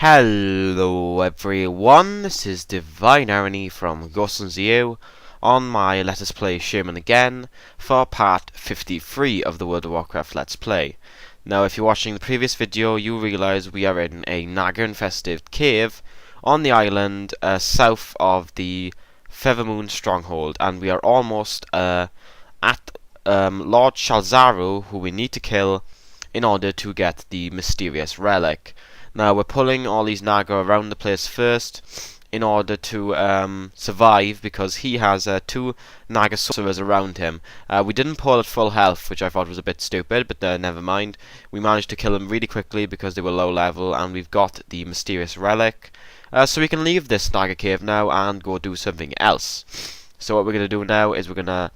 Hello everyone, this is Divine Irony from Ghosts and ZU on my Let Us Play Shaman again for part 53 of the World of Warcraft Let's Play. Now if you're watching the previous video you realise we are in a Naga infested cave on the island south of the Feathermoon Stronghold, and we are almost at Lord Shalzaru, who we need to kill in order to get the mysterious relic. Now we're pulling all these Naga around the place first in order to survive, because he has two Naga sorcerers around him. We didn't pull at full health, which I thought was a bit stupid, but never mind. We managed to kill them really quickly because they were low level, and we've got the mysterious relic. So we can leave this Naga cave now and go do something else. So what we're going to do now is we're going to...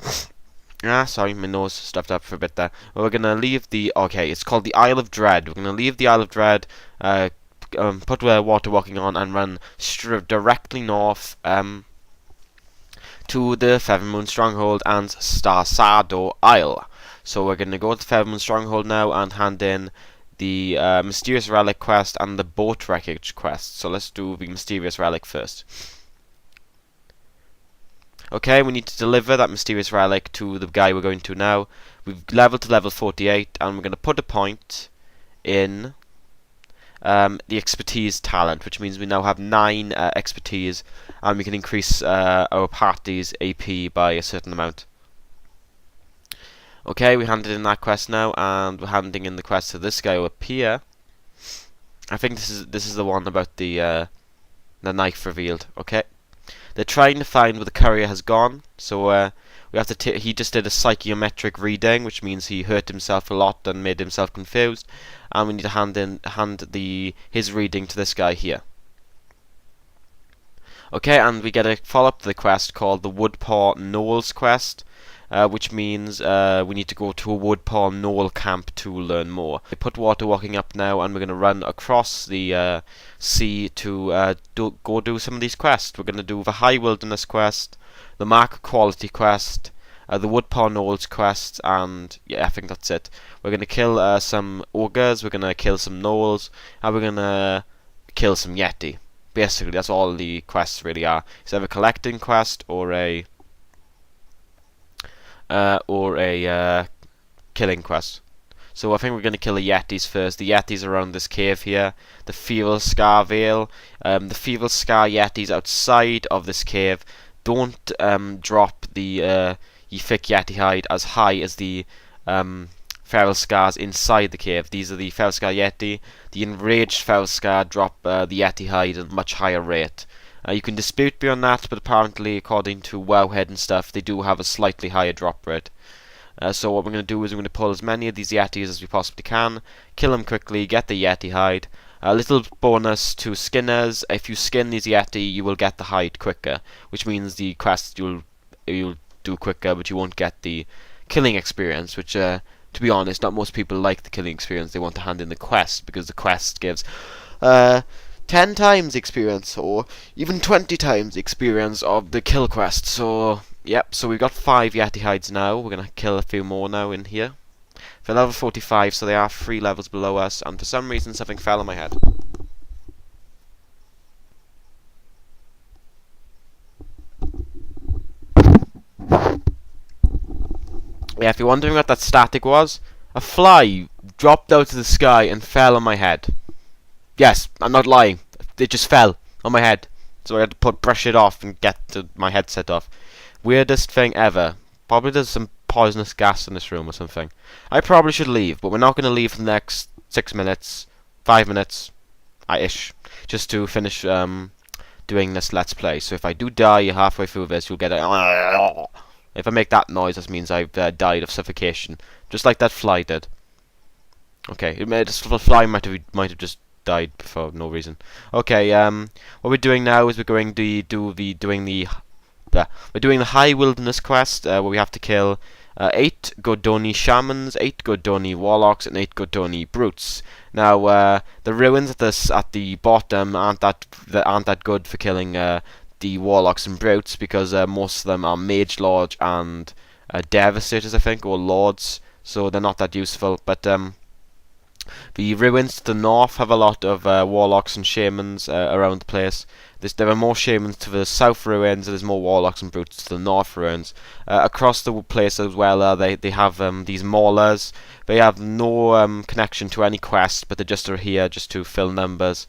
sorry, my nose stuffed up for a bit there. Well, we're gonna leave the... Okay, it's called the Isle of Dread. We're gonna leave the Isle of Dread, put water walking on, and run directly north to the Feathermoon Stronghold and Starsado Isle. So we're gonna go to the Feathermoon Stronghold now and hand in the Mysterious Relic quest and the Boat Wreckage quest. So let's do the Mysterious Relic first. Okay, we need to deliver that mysterious relic to the guy we're going to now. We've leveled to level 48, and we're going to put a point in the expertise talent, which means we now have 9 expertise, and we can increase our party's AP by a certain amount. Okay, we handed in that quest now, and we're handing in the quest to this guy up here. I think this is the one about the knife revealed. Okay. They're trying to find where the courier has gone, so we have to. He just did a psychometric reading, which means he hurt himself a lot and made himself confused, and we need to hand his reading to this guy here. Okay, and we get a follow-up to the quest called the Woodpaw Knolls quest, which means we need to go to a Woodpaw Knoll camp to learn more. We put water walking up now, and we're going to run across the sea to go do some of these quests. We're going to do the High Wilderness quest, the Mark Quality quest, the Woodpaw Knolls quest, and yeah, I think that's it. We're going to kill some ogres, we're going to kill some gnolls, and we're going to kill some yeti. Basically, that's all the quests really are. It's either a collecting quest or a killing quest. So I think we're going to kill the Yetis first. The Yetis around this cave here. The Feeble Scar Vale. The Feeble Scar Yetis outside of this cave. Don't drop the thick Yeti hide as high as the Feral Scars inside the cave. These are the Feral Scar Yeti. The Enraged Feral Scar drop the Yeti hide at a much higher rate. You can dispute beyond that, but apparently, according to Wowhead and stuff, they do have a slightly higher drop rate. So what we're going to do is we're going to pull as many of these Yetis as we possibly can, kill them quickly, get the Yeti hide. A little bonus to skinners: if you skin these Yeti, you will get the hide quicker, which means the quest you'll do quicker, but you won't get the killing experience, which, to be honest, not most people like the killing experience. They want to hand in the quest, because the quest gives 10 times the experience, or even 20 times the experience of the kill quest. So, yep, so we've got 5 Yeti hides now. We're going to kill a few more now in here. They're level 45, so they are 3 levels below us, and for some reason something fell on my head. Yeah, if you're wondering what that static was, a fly dropped out of the sky and fell on my head. Yes, I'm not lying. It just fell on my head, so I had to brush it off and get my headset off. Weirdest thing ever. Probably there's some poisonous gas in this room or something. I probably should leave, but we're not going to leave for the next 6 minutes, 5 minutes, ish, just to finish doing this Let's Play. So if I do die halfway through this, you'll get a... If I make that noise, that means I've died of suffocation, just like that fly did. Okay, the fly might have just died for no reason. Okay, what we're doing now is we're going to doing the High Wilderness quest, where we have to kill 8 Godoni Shamans, 8 Godoni Warlocks, and 8 Godoni Brutes. Now, the ruins at the bottom aren't that good for killing the Warlocks and Brutes, because most of them are Mage Lords and Devastators, I think, or Lords, so they're not that useful. But The ruins to the north have a lot of warlocks and shamans around the place. There are more shamans to the south ruins, and there's more warlocks and brutes to the north ruins. Across the place as well, they have these maulers. They have no connection to any quest, but they just are here just to fill numbers.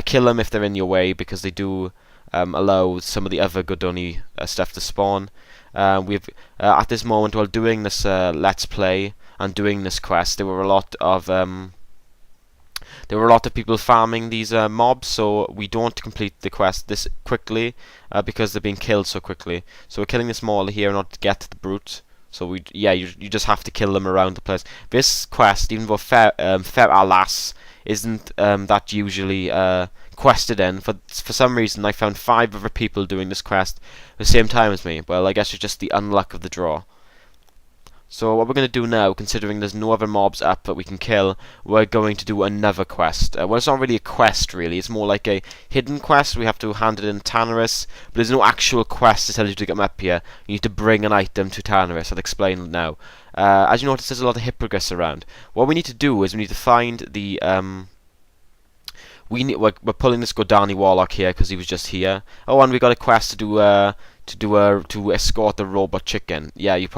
Kill them if they're in your way, because they do allow some of the other Godoni stuff to spawn. We've at this moment, while doing this let's play and doing this quest, there were a lot of people farming these mobs, so we don't complete the quest this quickly because they're being killed so quickly. So we're killing this mauler here in order to get to the brute. So you just have to kill them around the place. This quest, even though Feralas isn't that usually quested in, for some reason I found 5 other people doing this quest at the same time as me. Well, I guess it's just the unluck of the draw. So what we're going to do now, considering there's no other mobs up that we can kill, we're going to do another quest. Well, it's not really a quest, really. It's more like a hidden quest. We have to hand it in Tanarus, but there's no actual quest to tell you to get up here. You need to bring an item to Tanarus. I'll explain now. As you notice, there's a lot of hippogriffs around. What we need to do is we need to find the... we're pulling this Godani Warlock here because he was just here. Oh, and we got a quest to do... to escort the robot chicken. Yeah, you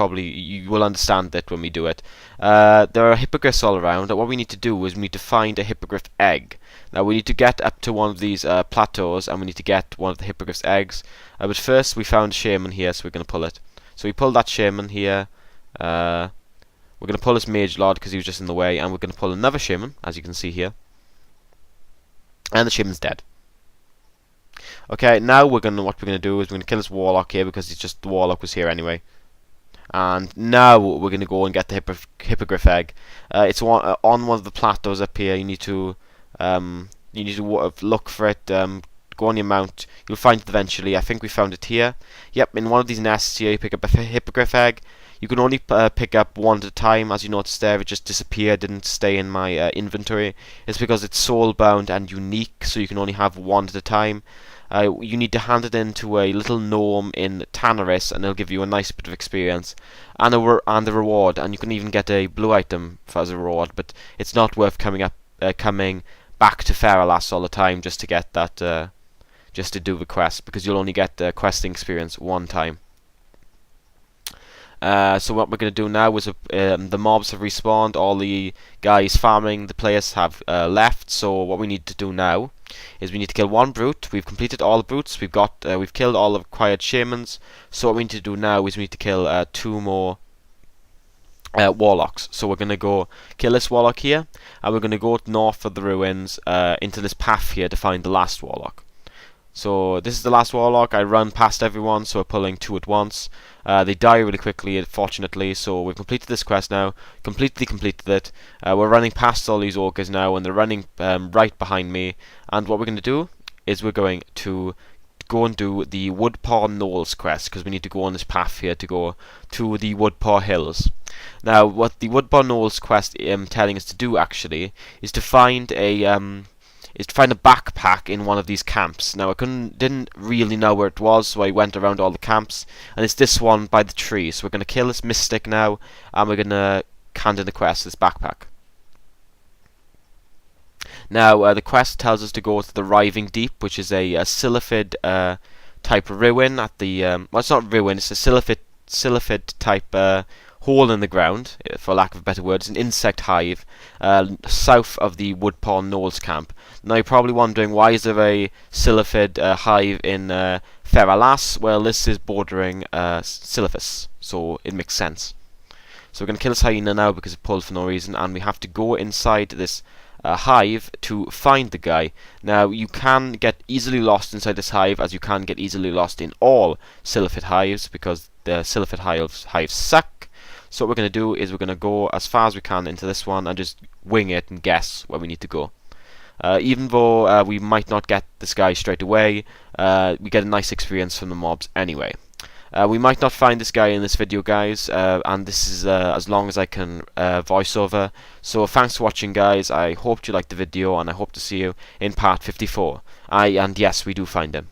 will understand that when we do it. There are hippogriffs all around. What we need to do is we need to find a hippogriff egg. Now we need to get up to one of these plateaus, and we need to get one of the hippogriff's eggs. But first we found a shaman here, so we're going to pull it. So we pull that shaman here. We're going to pull this mage lord because he was just in the way, and we're going to pull another shaman, as you can see here. And the shaman's dead. Okay, now what we're gonna do is we're gonna kill this warlock here because the warlock was here anyway. And now we're gonna go and get the hippogriff egg. It's on one of the plateaus up here. You need to look for it. Go on your mount. You'll find it eventually. I think we found it here. Yep, in one of these nests here, you pick up a hippogriff egg. You can only pick up one at a time. As you noticed there, it just disappeared, didn't stay in my inventory. It's because it's soul-bound and unique, so you can only have one at a time. You need to hand it in to a little gnome in Tanarus, and it'll give you a nice bit of experience and a reward. And you can even get a blue item as a reward, but it's not worth coming back to Feralas all the time just to get that, just to do the quest, because you'll only get the questing experience one time. So what we're going to do now is the mobs have respawned. All the guys farming the place have left. So what we need to do now is we need to kill one brute. We've completed all the brutes. We've killed all the acquired shamans. So what we need to do now is we need to kill 2 more warlocks. So we're going to go kill this warlock here, and we're going to go north of the ruins into this path here to find the last warlock. So this is the last warlock. I run past everyone, so we're pulling 2 at once. They die really quickly, unfortunately, so we've completed this quest now. Completely completed it. We're running past all these orcas now, and they're running right behind me. And what we're going to do is we're going to go and do the Woodpaw Knolls quest, because we need to go on this path here to go to the Woodpaw Hills. Now, what the Woodpaw Knolls quest telling us to do, actually, is to find a backpack in one of these camps. Now I didn't really know where it was, so I went around all the camps, and it's this one by the tree. So we're going to kill this mystic now, and we're going to hand in the quest, this backpack. Now the quest tells us to go to the Riving Deep, which is a Silphid type ruin at the well, it's not ruin, it's a Silphid type hole in the ground, for lack of better words, an insect hive south of the Woodpaw Knolls camp. Now you're probably wondering, why is there a Silphid hive in Feralas? Well, this is bordering Silphus, so it makes sense. So we're going to kill this hyena now because it pulled for no reason, and we have to go inside this hive to find the guy. Now you can get easily lost inside this hive, as you can get easily lost in all Silphid hives, because the Silphid hives suck. So what we're going to do is we're going to go as far as we can into this one and just wing it and guess where we need to go. Even though we might not get this guy straight away, we get a nice experience from the mobs anyway. We might not find this guy in this video, guys, and this is as long as I can voice over. So thanks for watching, guys. I hope you liked the video, and I hope to see you in part 54. And yes, we do find him.